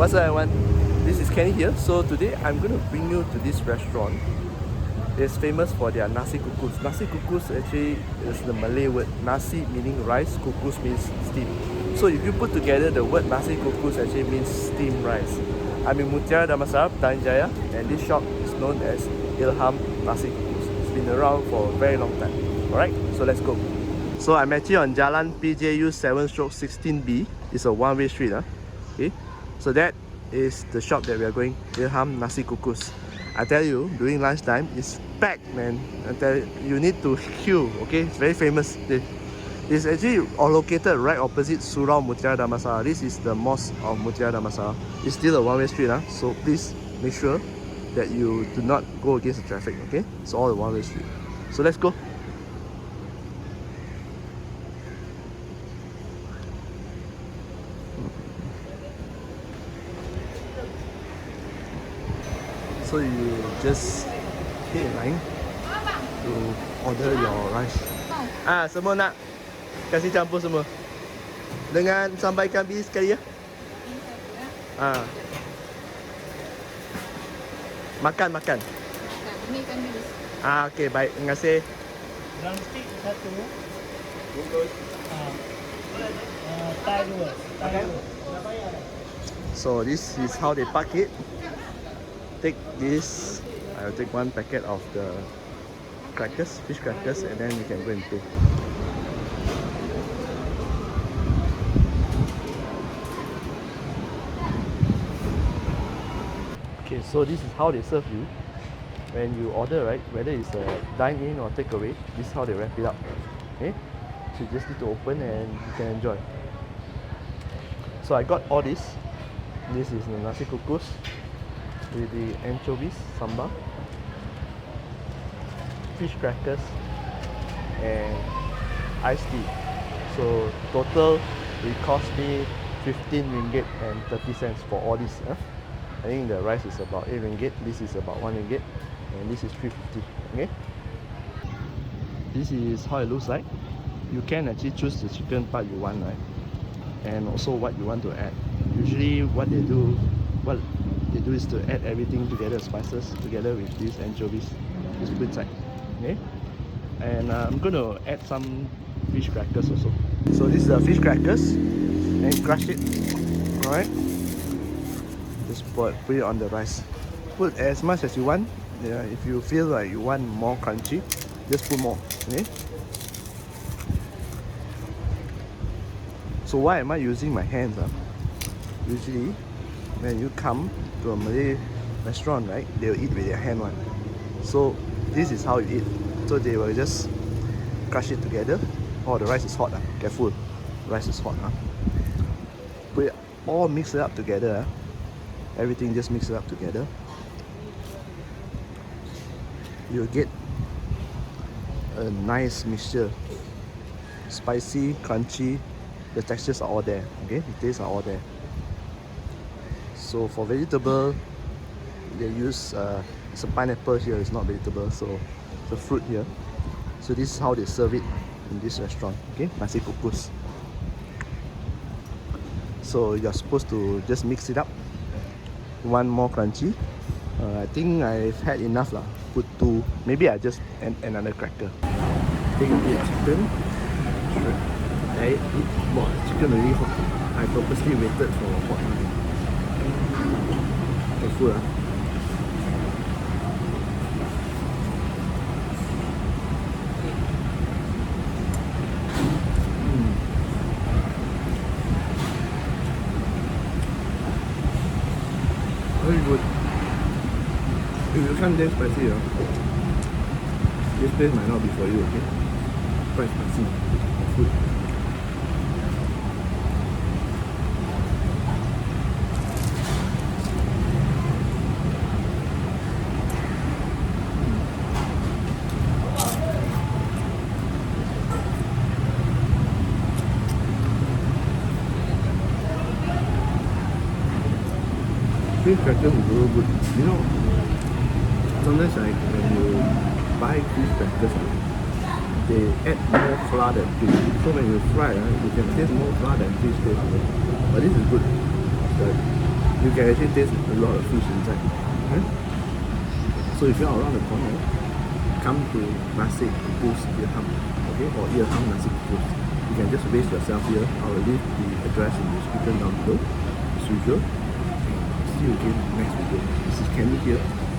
What's up everyone? This is Kenny here. So today I'm going to bring you to this restaurant. It's famous for their Nasi Kukus. Nasi Kukus actually is the Malay word. Nasi meaning rice, kukus means steam. So if you put together the word Nasi Kukus actually means steamed rice. I'm in Mutiara, Damansara, Petaling, Jaya, and this shop is known as Ilham Nasi Kukus. It's been around for a very long time. Alright, so let's go. So I'm actually on Jalan PJU 7/16B. It's a one-way street. Okay. So that is the shop that we are going, Ilham Nasi Kukus. I tell you, during lunchtime, it's packed, man. I tell you, you need to queue, okay? It's very famous. It's actually located right opposite Surau Mutiara Damansara. This is the mosque of Mutiara Damansara. It's still a one-way street, so please make sure that you do not go against the traffic, okay? It's all a one-way street. So let's go. So you just hit a line to order your rice. Semua nak kasih campur semua. Dengan sambal ikan bilis sekali ya. Makan. Ini ikan bilis. Okey, baik. Terima kasih. Drumstick satu. Bungkus. Thai dua. So this is how they pack it. Take this. I'll take one packet of the crackers, fish crackers, and then you can go and pay. Okay, so this is how they serve you when you order, right? Whether it's a dine-in or takeaway, this is how they wrap it up. Okay, so you just need to open and you can enjoy. So I got all this. This is the Nasi Kukus with the anchovies, sambal, fish crackers, and iced tea. So total it cost me 15 ringgit and 30 cents for all this. I think the rice is about 8 ringgit, this is about 1 ringgit, and this is 350. Okay, this is how it looks like. You can actually choose the chicken part you want, right? And also what you want to add. Usually what they do is to add everything together, spices together with these anchovies. Just put inside. Okay, and I'm going to add some fish crackers also. So this is the fish crackers, and crush it. Alright, just put it on the rice. Put as much as you want. Yeah, if you feel like you want more crunchy, just put more. Okay, so why am I using my hands? Usually when you come to a Malay restaurant, right, they'll eat with their hand one. So this is how you eat. So they will just crush it together. Oh, the rice is hot. Careful, the rice is hot. Put it all, mix it up together. Everything just mix it up together. You'll get a nice mixture. Spicy, crunchy. The textures are all there. Okay, the tastes are all there. So for vegetable, they use it's a pineapple here. It's not vegetable, so it's a fruit here. So this is how they serve it in this restaurant. Okay, Nasi Kukus. So you're supposed to just mix it up. One more crunchy. I think I've had enough lah. Put two. Maybe I just add another cracker. Take a bit of chicken. I eat more chicken really hot. I purposely waited for hot one. Careful Very good. If you can't taste spicy, this place might not be for you, okay? Quite spicy food. Fish crackers is real good. You know, sometimes like when you buy fish crackers, they add more flour than fish. So when you fry, you can taste more flour than fish taste. But this is good. The You can actually taste a lot of fish inside. Okay? So if you're around the corner, come to Nasi Kukus Ilham, okay, or Ilham Nasi Kukus. You can just base yourself here. I will leave the address in the description down below, as usual. See you again next video. This is Kenny here.